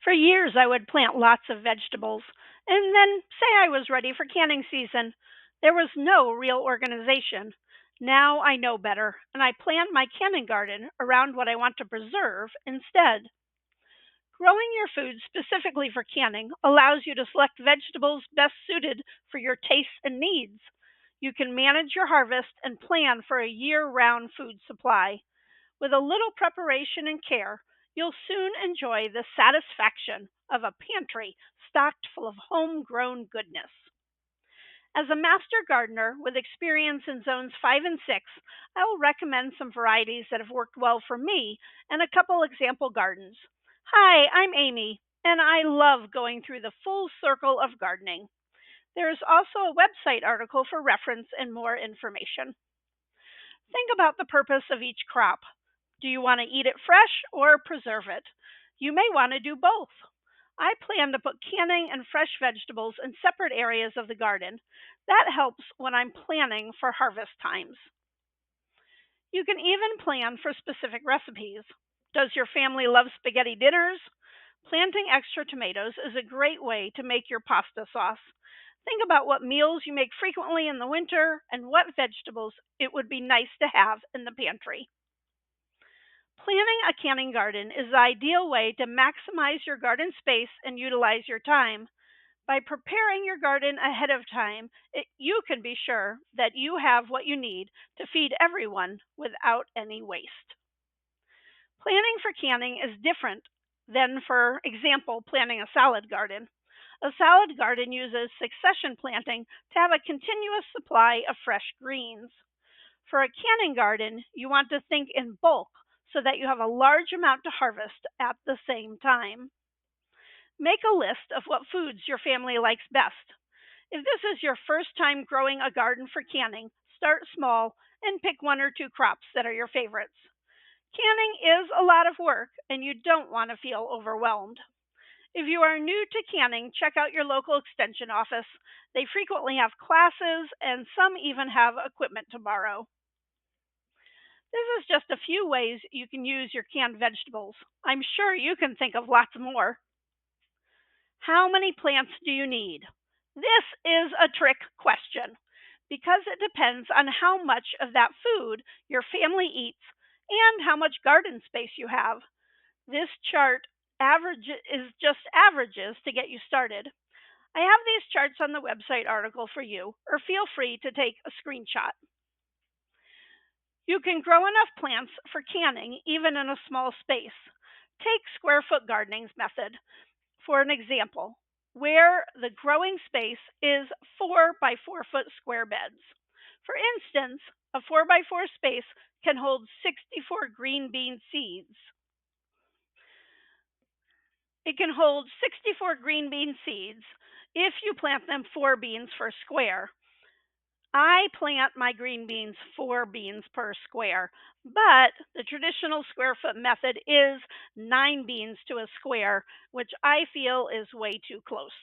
For years, I would plant lots of vegetables and then say I was ready for canning season. There was no real organization. Now I know better, and I plan my canning garden around what I want to preserve instead. Growing your food specifically for canning allows you to select vegetables best suited for your tastes and needs. You can manage your harvest and plan for a year round food supply. With a little preparation and care, you'll soon enjoy the satisfaction of a pantry stocked full of homegrown goodness. As a master gardener with experience in zones 5 and 6, I will recommend some varieties that have worked well for me and a couple example gardens. Hi, I'm Amy, and I love going through the full circle of gardening. There is also a website article for reference and more information. Think about the purpose of each crop. Do you want to eat it fresh or preserve it? You may want to do both. I plan to put canning and fresh vegetables in separate areas of the garden. That helps when I'm planning for harvest times. You can even plan for specific recipes. Does your family love spaghetti dinners? Planting extra tomatoes is a great way to make your pasta sauce. Think about what meals you make frequently in the winter and what vegetables it would be nice to have in the pantry. Planning a canning garden is the ideal way to maximize your garden space and utilize your time. By preparing your garden ahead of time, you can be sure that you have what you need to feed everyone without any waste. Planning for canning is different than, for example, planting a salad garden. A salad garden uses succession planting to have a continuous supply of fresh greens. For a canning garden, you want to think in bulk so that you have a large amount to harvest at the same time. Make a list of what foods your family likes best. If this is your first time growing a garden for canning, start small and pick one or two crops that are your favorites. Canning is a lot of work, and you don't want to feel overwhelmed. If you are new to canning, check out your local extension office. They frequently have classes, and some even have equipment to borrow. This is just a few ways you can use your canned vegetables. I'm sure you can think of lots more. How many plants do you need? This is a trick question because it depends on how much of that food your family eats and how much garden space you have. This chart average is just averages to get you started. I have these charts on the website article for you, or feel free to take a screenshot. You can grow enough plants for canning even in a small space. Take square foot gardening's method for an example, where the growing space is 4 by 4 foot square beds. For instance, a 4 by 4 space can hold 64 green bean seeds. It can hold 64 green bean seeds if you plant them 4 beans per square. I plant my green beans 4 beans per square, but the traditional square foot method is 9 beans to a square, which I feel is way too close.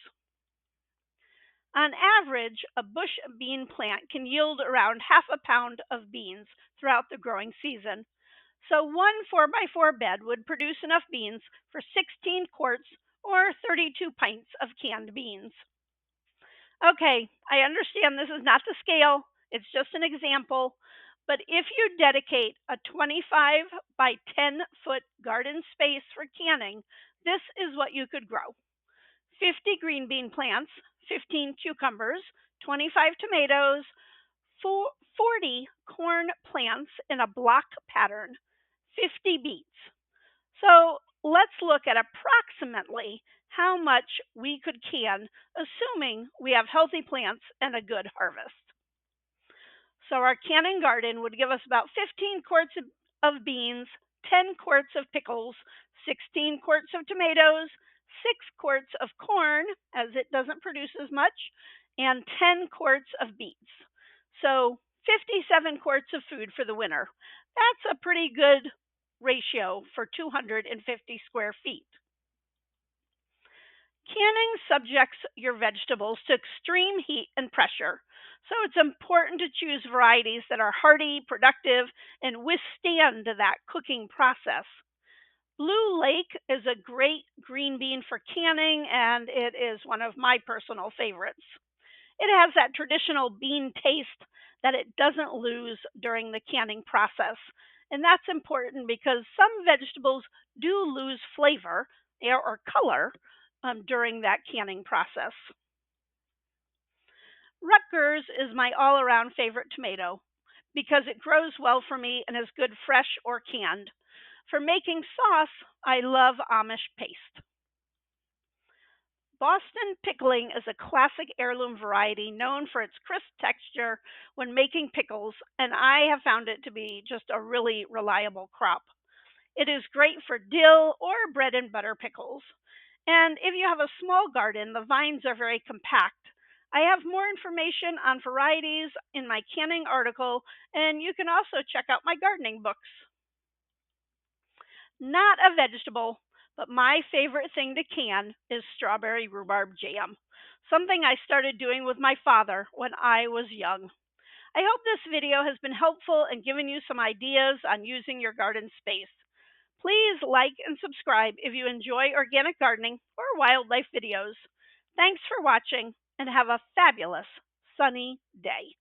On average, a bush bean plant can yield around half a pound of beans throughout the growing season. So, one 4 by 4 bed would produce enough beans for 16 quarts or 32 pints of canned beans. Okay, I understand this is not the scale, it's just an example. But if you dedicate a 25 by 10 foot garden space for canning, this is what you could grow: 50 green bean plants, 15 cucumbers, 25 tomatoes, 40 corn plants in a block pattern, 50 beets. So let's look at approximately how much we could can, assuming we have healthy plants and a good harvest. So our canning garden would give us about 15 quarts of beans, 10 quarts of pickles, 16 quarts of tomatoes, 6 quarts of corn, as it doesn't produce as much, and 10 quarts of beets. So 57 quarts of food for the winter. That's a pretty good ratio for 250 square feet. Canning subjects your vegetables to extreme heat and pressure, so it's important to choose varieties that are hardy, productive, and withstand that cooking process. Blue Lake is a great green bean for canning, and it is one of my personal favorites. It has that traditional bean taste that it doesn't lose during the canning process. And that's important because some vegetables do lose flavor or color during that canning process. Rutgers is my all around favorite tomato because it grows well for me and is good fresh or canned. For making sauce, I love Amish paste. Boston pickling is a classic heirloom variety known for its crisp texture when making pickles, and I have found it to be just a really reliable crop. It is great for dill or bread and butter pickles. And if you have a small garden, the vines are very compact. I have more information on varieties in my canning article, and you can also check out my gardening books. Not a vegetable, but my favorite thing to can is strawberry rhubarb jam, something I started doing with my father when I was young. I hope this video has been helpful and given you some ideas on using your garden space. Please like and subscribe if you enjoy organic gardening or wildlife videos. Thanks for watching and have a fabulous sunny day.